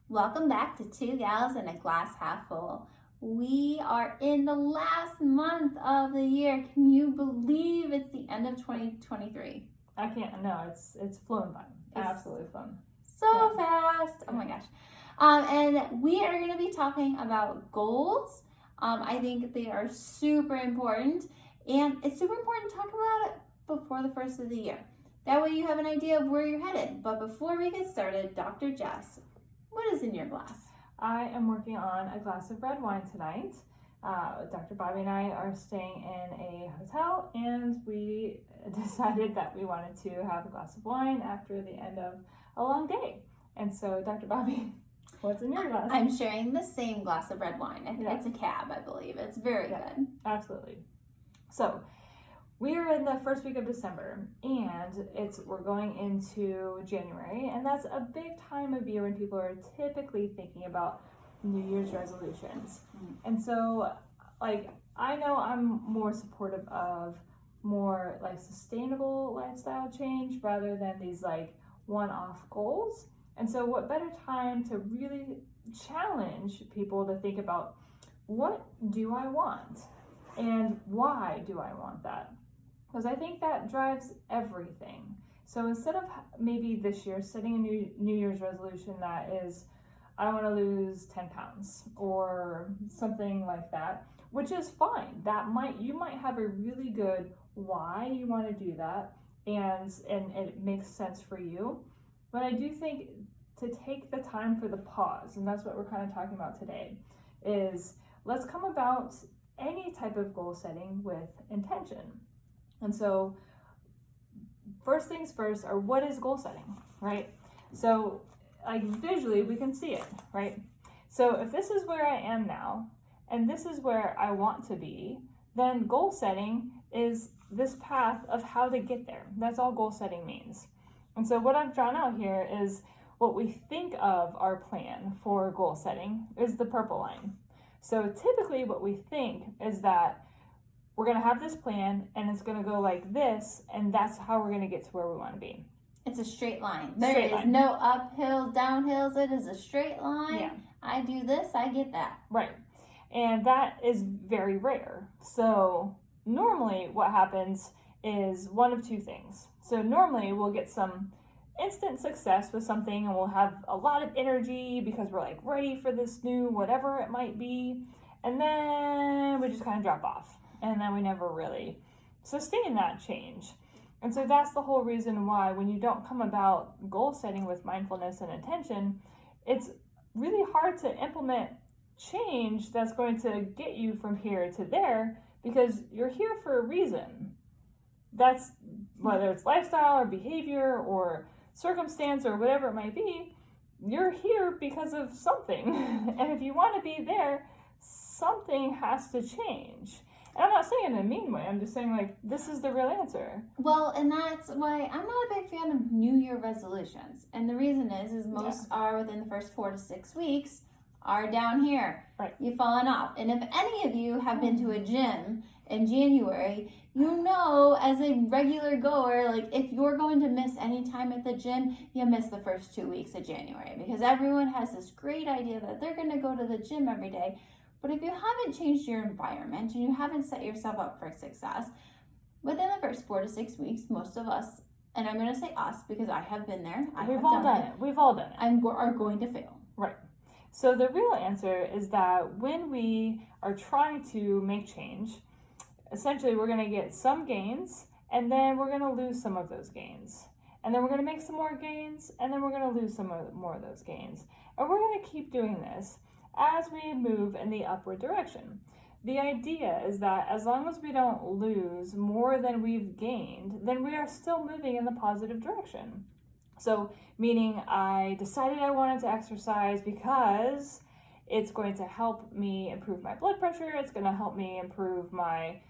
Welcome back to Two Gals and a Glass Half Full. We are in the last month of the year. Can you believe it's the end of 2023? I can't. No, it's flown by. Absolutely flown. So fast. Oh my gosh. And we are going to be talking about goals. I think they are super important, and it's super important to talk about it before the first of the year. That way you have an idea of where you're headed. But before we get started, Dr. Jess, what is in your glass? I am working on a glass of red wine tonight. Dr. Bobbie and I are staying in a hotel, and we decided that we wanted to have a glass of wine after the end of a long day. And so, Dr. Bobbie, what's in your glass? I'm sharing the same glass of red wine. It's a cab, I believe. It's very good. Absolutely. So, we are in the first week of December, and we're going into January, and that's a big time of year when people are typically thinking about New Year's resolutions. And so, I know I'm more supportive of more sustainable lifestyle change rather than these one-off goals. And so what better time to really challenge people to think about, what do I want and why do I want that? Because I think that drives everything. So instead of maybe this year setting a New Year's resolution that is, I want to lose 10 pounds or something like that, which is fine. You might have a really good why you want to do that, and it makes sense for you. But I do think to take the time for the pause, and that's what we're kind of talking about today, is let's come about any type of goal setting with intention. And so first things first are, what is goal setting, right? So visually we can see it, right? So if this is where I am now and this is where I want to be, then goal setting is this path of how to get there. That's all goal setting means. And so what I've drawn out here is what we think of our plan for goal setting is the purple line. So typically what we think is that we're going to have this plan and it's going to go like this, and that's how we're going to get to where we want to be. It's a straight line. There is no uphills, downhills. It is a straight line. Yeah. I do this, I get that. Right. And that is very rare. So normally what happens is one of two things. So normally we'll get some instant success with something and we'll have a lot of energy because we're ready for this new whatever it might be. And then we just kind of drop off. And then we never really sustain that change. And so that's the whole reason why when you don't come about goal setting with mindfulness and intention, it's really hard to implement change that's going to get you from here to there, because you're here for a reason. That's whether it's lifestyle or behavior or circumstance or whatever it might be, you're here because of something. And if you want to be there, something has to change. And I'm not saying it in a mean way. I'm just saying, this is the real answer. Well, and that's why I'm not a big fan of New Year resolutions. And the reason is most are within the first 4 to 6 weeks are down here. Right. You've fallen off. And if any of you have been to a gym in January, you know, as a regular goer, if you're going to miss any time at the gym, you miss the first 2 weeks of January, because everyone has this great idea that they're going to go to the gym every day. But if you haven't changed your environment and you haven't set yourself up for success, within the first 4 to 6 weeks, most of us, and I'm going to say us because I have been there. We've all done it. We've all done it. Are going to fail. Right. So the real answer is that when we are trying to make change, essentially we're going to get some gains, and then we're going to lose some of those gains. And then we're going to make some more gains, and then we're going to lose some more of those gains. And we're going to keep doing this as we move in the upward direction. The idea is that as long as we don't lose more than we've gained, then we are still moving in the positive direction. So, meaning I decided I wanted to exercise because it's going to help me improve my blood pressure, it's going to help me improve my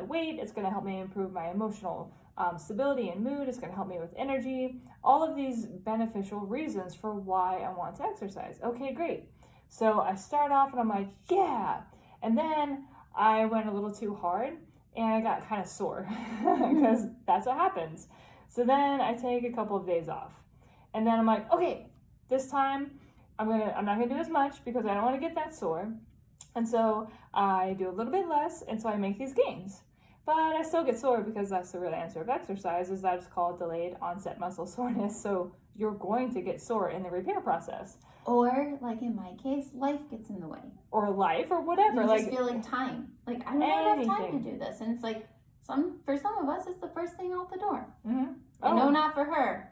weight, it's going to help me improve my emotional stability and mood, it's going to help me with energy, all of these beneficial reasons for why I want to exercise. Okay, great. So I start off and I'm like, yeah. And then I went a little too hard and I got kind of sore because that's what happens. So then I take a couple of days off. And then I'm like, okay, this time I'm not gonna do as much because I don't want to get that sore. And so I do a little bit less, and so I make these gains. But I still get sore because that's the real answer of exercise, is that it's called delayed onset muscle soreness. So you're going to get sore in the repair process. Or, like in my case, life gets in the way. Or life, or whatever. You like just feel like time. Like, I don't have enough time to anything. do this. And it's like, for some of us, it's the first thing out the door. Mm-hmm. And no, not for her.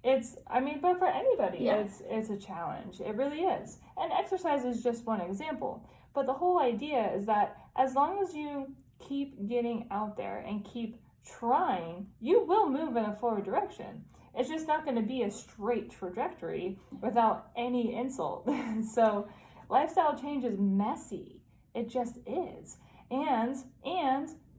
But for anybody, Yeah. it's a challenge. It really is. And exercise is just one example. But the whole idea is that as long as you keep getting out there and keep trying, you will move in a forward direction. It's just not going to be a straight trajectory without any insult. So lifestyle change is messy. It just is. And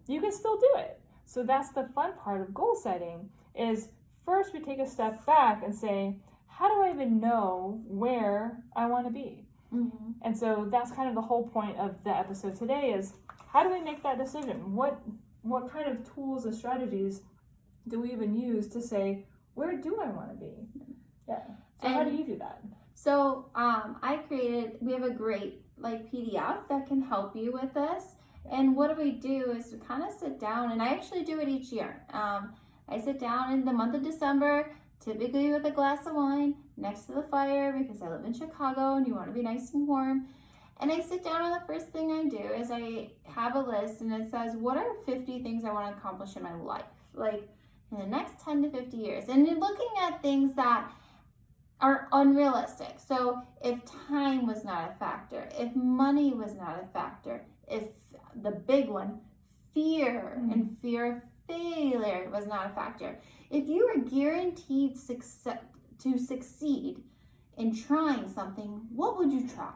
you can still do it. So that's the fun part of goal setting, is first we take a step back and say, how do I even know where I want to be? Mm-hmm. And so that's kind of the whole point of the episode today, is how do we make that decision? What kind of tools and strategies do we even use to say, where do I want to be? Yeah. So how do you do that? So we have a great PDF that can help you with this. And what we do is we kind of sit down, and I actually do it each year. I sit down in the month of December, typically with a glass of wine next to the fire, because I live in Chicago and you want to be nice and warm. And I sit down, and the first thing I do is I have a list, and it says, what are 50 things I want to accomplish in my life? Like in the next 10 to 50 years. And you're looking at things that are unrealistic. So if time was not a factor, if money was not a factor, if the big one, fear and fear of failure was not a factor. If you were guaranteed to succeed in trying something, what would you try?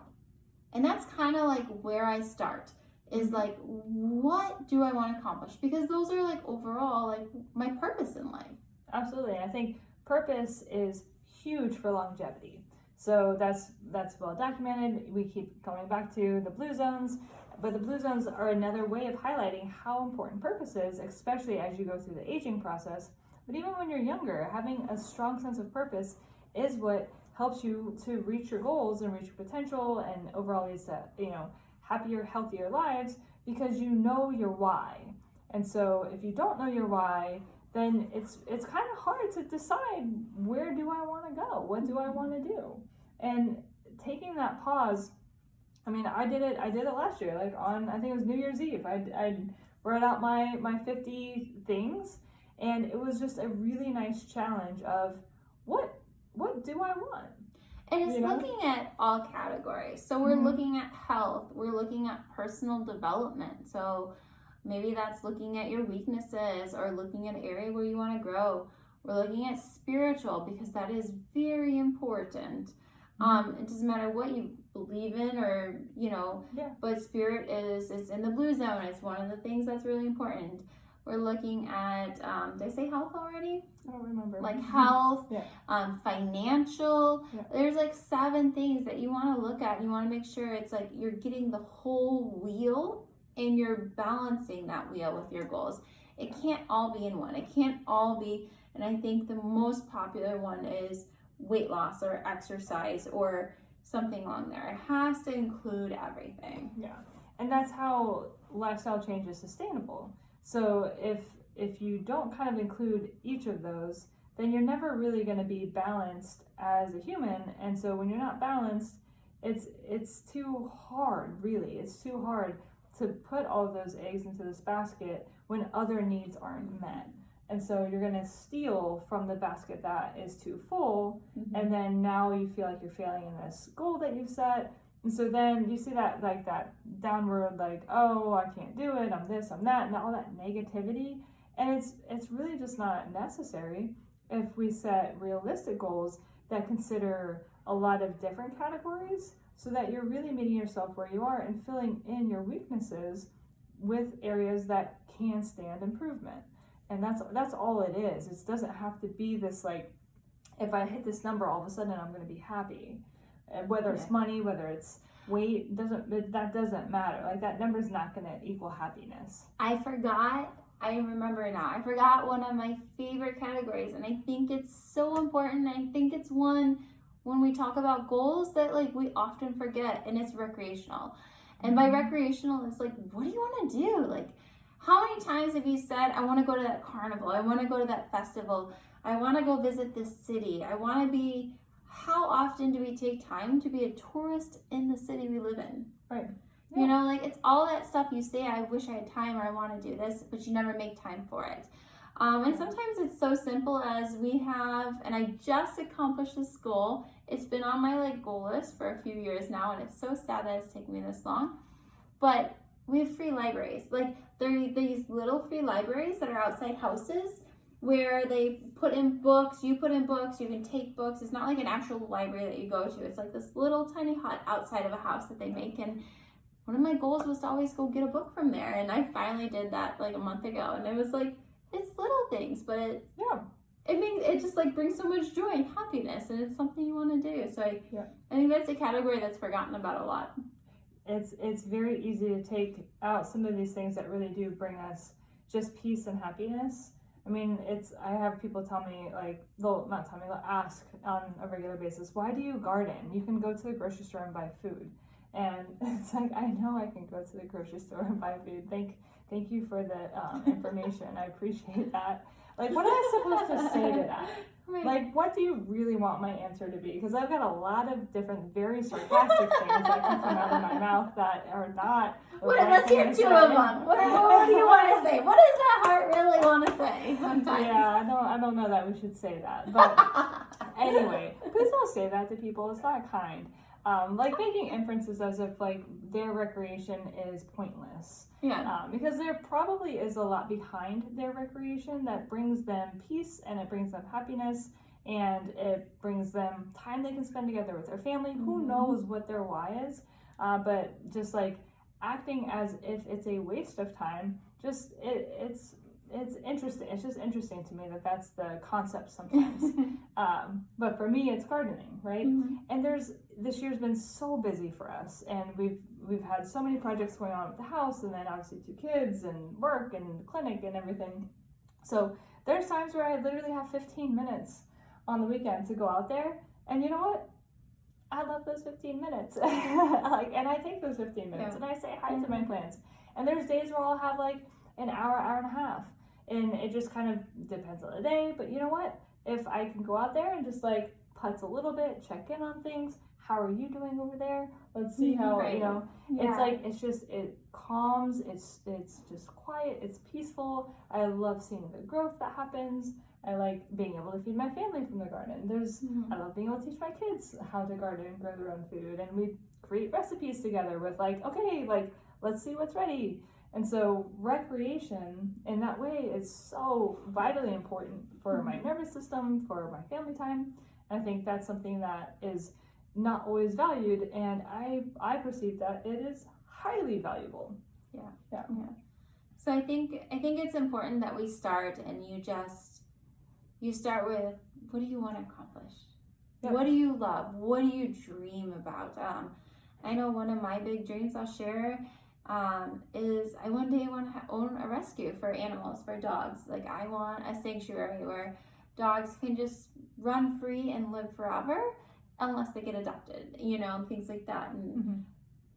And that's kind of like where I start, is like, what do I want to accomplish? Because those are like overall like my purpose in life. Absolutely. I think purpose is huge for longevity. So that's well documented. We keep coming back to the blue zones, but the blue zones are another way of highlighting how important purpose is, especially as you go through the aging process. But even when you're younger, having a strong sense of purpose is what helps you to reach your goals and reach your potential, and overall leads to, happier, healthier lives, because you know your why. And so if you don't know your why, then it's kind of hard to decide, where do I want to go? What do I want to do? And taking that pause, I did it last year, like on, I think it was New Year's Eve. I wrote out my 50 things, and it was just a really nice challenge of what do I want? And it's looking at all categories. So we're looking at health, we're looking at personal development. So maybe that's looking at your weaknesses, or looking at an area where you want to grow. We're looking at spiritual, because that is very important. It doesn't matter what you believe in, or but spirit it's in the blue zone. It's one of the things that's really important. We're looking at did I say health already? I don't remember. Like health, Yeah. Financial. Yeah. There's like 7 things that you want to look at, and you want to make sure it's like you're getting the whole wheel, and you're balancing that wheel with your goals. It can't all be in one. It can't all be, and I think the most popular one is weight loss or exercise or something along there. It has to include everything. Yeah. And that's how lifestyle change is sustainable. So if you don't kind of include each of those, then you're never really going to be balanced as a human. And so when you're not balanced, it's too hard, really. It's too hard to put all of those eggs into this basket when other needs aren't met. And so you're going to steal from the basket that is too full, and then now you feel like you're failing in this goal that you've set. And so then you see that like that downward, like, oh, I can't do it, I'm this, I'm that, and all that negativity. And it's really just not necessary if we set realistic goals that consider a lot of different categories, so that you're really meeting yourself where you are and filling in your weaknesses with areas that can stand improvement. And that's all it is. It doesn't have to be this like, if I hit this number, all of a sudden I'm going to be happy. And whether it's money, whether it's weight, that doesn't matter. Like, that number's not going to equal happiness. I forgot I remember now. I forgot one of my favorite categories, and I think it's so important. I think it's one when we talk about goals that like we often forget, and it's recreational. And by recreational, it's like, what do you want to do? Like, how many times have you said, I want to go to that carnival, I want to go to that festival, I want to go visit this city, I want to be, how often do we take time to be a tourist in the city we live in? Right. You know, like it's all that stuff you say, I wish I had time or I want to do this, but you never make time for it. And sometimes it's so simple as we have, and I just accomplished this goal. It's been on my like goal list for a few years now, and it's so sad that it's taken me this long. But we have free libraries. Like there are these little free libraries that are outside houses where they put in books, you put in books, you can take books. It's not like an actual library that you go to. It's like this little tiny hut outside of a house that they make. And one of my goals was to always go get a book from there. And I finally did that like a month ago. And it was like, it's little things, but it just like brings so much joy and happiness, and it's something you want to do. So I think that's a category that's forgotten about a lot. It's very easy to take out some of these things that really do bring us just peace and happiness. I mean, I have people tell me, like, they'll ask on a regular basis, why do you garden? You can go to the grocery store and buy food. And it's like, I know I can go to the grocery store and buy food. Thank you for the information. I appreciate that. Like, what am I supposed to say to that? Right. Like, what do you really want my answer to be? Because I've got a lot of different, very sarcastic things that can come out of my mouth that are not. Let's hear two of them. What do you want to say? What does that heart really want to say sometimes? Yeah, I don't know that we should say that. But anyway, please don't say that to people. It's not kind. Like making inferences as if like their recreation is pointless. Yeah. Because there probably is a lot behind their recreation that brings them peace, and it brings them happiness, and it brings them time they can spend together with their family. Who knows what their why is? But just like acting as if it's a waste of time, just it's interesting. It's just interesting to me that that's the concept sometimes. But for me, it's gardening, right? And this year's been so busy for us, and we've had so many projects going on at the house, and then obviously 2 kids and work and clinic and everything. So there's times where I literally have 15 minutes on the weekend to go out there, and you know what? I love those 15 minutes. And I take those 15 minutes and I say hi to my plants. And there's days where I'll have like an hour and a half. And it just kind of depends on the day. But you know what? If I can go out there and just like putz a little bit, check in on things. How are you doing over there? Let's see how, it's like, it calms. It's just quiet. It's peaceful. I love seeing the growth that happens. I like being able to feed my family from the garden. I love being able to teach my kids how to garden and grow their own food. And we create recipes together with like, okay, like, let's see what's ready. And so recreation in that way is so vitally important for my nervous system, for my family time. And I think that's something that is not always valued, and I perceive that it is highly valuable. Yeah. So I think it's important that we start, and you start with, what do you want to accomplish? Yep. What do you love? What do you dream about? I know one of my big dreams I'll share is I one day want to own a rescue for animals, for dogs. Like I want a sanctuary where dogs can just run free and live forever unless they get adopted, and things like that. And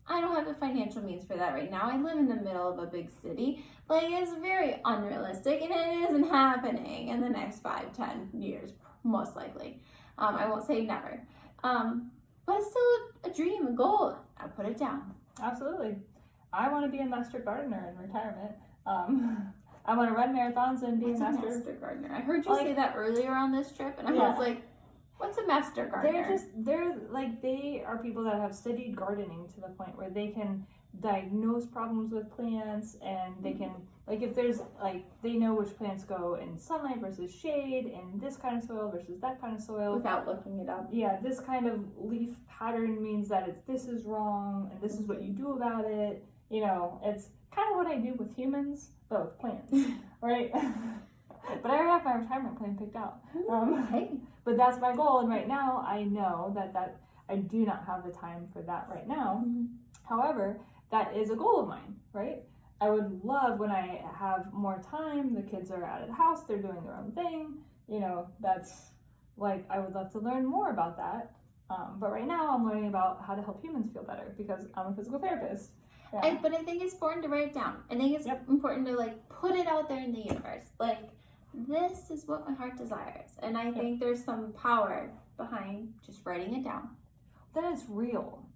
I don't have the financial means for that right now. I live in the middle of a big city. Like, it's very unrealistic, and it isn't happening in the next 5-10 years, most likely. I won't say never. But it's still a dream, a goal. I put it down. Absolutely. I want to be a master gardener in retirement. I want to run marathons and be a master gardener. I heard you say that earlier on this trip, and I was like, what's a master gardener? They are people that have studied gardening to the point where they can diagnose problems with plants, and they can, if there's, they know which plants go in sunlight versus shade, and this kind of soil versus that kind of soil. Without looking it up. Yeah, this kind of leaf pattern means that this is wrong, and this is what you do about it. It's kind of what I do with humans, but with plants, right? But I already have my retirement plan picked out. But that's my goal, and right now I know that I do not have the time for that right now. However, that is a goal of mine, right? I would love when I have more time, the kids are out of the house, they're doing their own thing, you know, that's like, I would love to learn more about that. But right now I'm learning about how to help humans feel better because I'm a physical therapist. Yeah. But I think it's important to write it down. I think it's important to like put it out there in the universe. Like, this is what my heart desires. And I think there's some power behind just writing it down. Then it's real.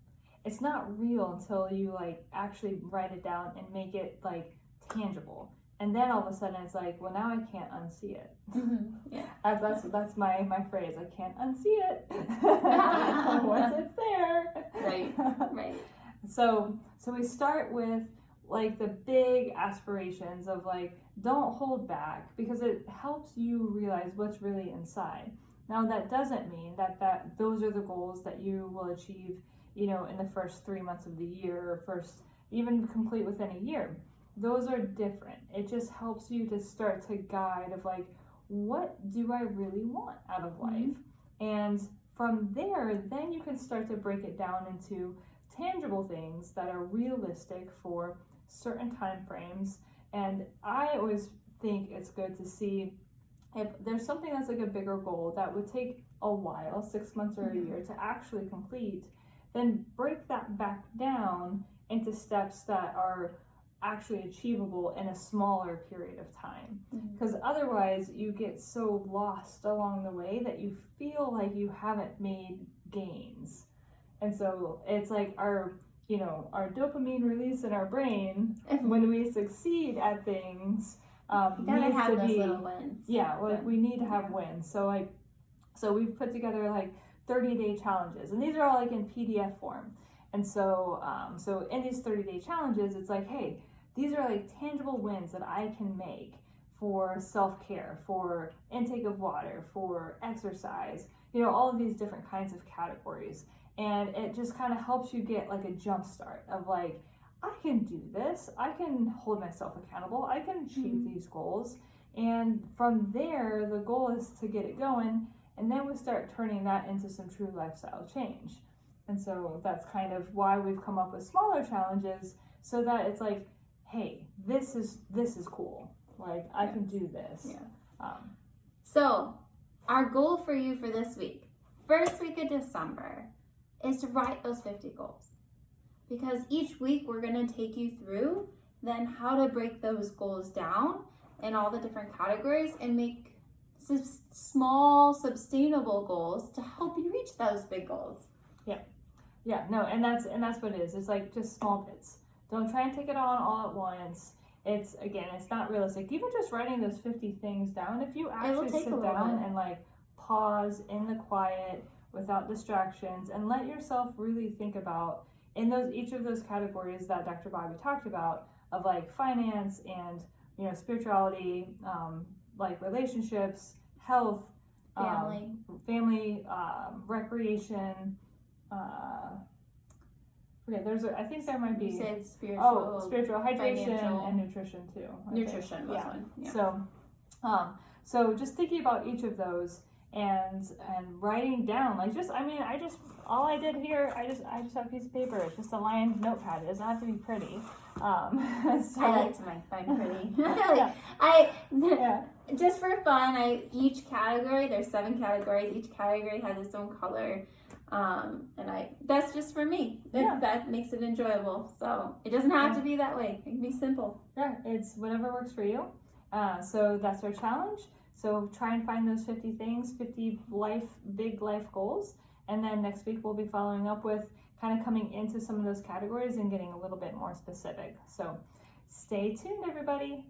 It's not real until you like actually write it down and make it like tangible. And then all of a sudden it's like, well, now I can't unsee it. Yeah. That's my phrase. I can't unsee it. Once it's there. Right. So we start with like the big aspirations of like, don't hold back, because it helps you realize what's really inside. Now that doesn't mean that those are the goals that you will achieve, you know, in the first 3 months of the year, or first even complete within a year. Those are different. It just helps you to start to guide of like, what do I really want out of life? And from there, then you can start to break it down into tangible things that are realistic for certain time frames. And I always think it's good to see if there's something that's like a bigger goal that would take a while, 6 months or a year to actually complete, then break that back down into steps that are actually achievable in a smaller period of time. Because otherwise you get so lost along the way that you feel like you haven't made gains. And so it's like our dopamine release in our brain when we succeed at things gotta have those little wins. Yeah, like we need to have wins. So we've put together like 30-day challenges, and these are all like in PDF form. And so in these 30-day challenges, it's like, hey, these are like tangible wins that I can make for self-care, for intake of water, for exercise, you know, all of these different kinds of categories. And it just kind of helps you get like a jump start of like, I can do this, I can hold myself accountable, I can achieve these goals. And from there, the goal is to get it going, and then we start turning that into some true lifestyle change. And so that's kind of why we've come up with smaller challenges, so that it's like, hey, this is cool. Like, I can do this. Yeah. So our goal for you for this week, first week of December, is to write those 50 goals. Because each week we're going to take you through then how to break those goals down in all the different categories and make small, sustainable goals to help you reach those big goals. Yeah, no, and that's what it is. It's like just small bits. Don't try and take it on all at once. It's not realistic. Even just writing those 50 things down, if you actually sit down and like pause in the quiet without distractions and let yourself really think about in each of those categories that Dr. Bobbie talked about, of like finance and, you know, spirituality, like relationships, health, family, recreation, I think there might be. You said spiritual. Spiritual, hydration, and nutrition too. Nutrition was one. Yeah. So just thinking about each of those and writing down, like all I did here, I just have a piece of paper. It's just a lined notepad. It doesn't have to be pretty. I like to make mine pretty. Just for fun, each category, there's 7 categories. Each category has its own color. That's just for me. That makes it enjoyable. So it doesn't have to be that way. It can be simple. Yeah, it's whatever works for you. So that's our challenge. So try and find those 50 things, 50 big life goals. And then next week we'll be following up with kind of coming into some of those categories and getting a little bit more specific. So stay tuned, everybody.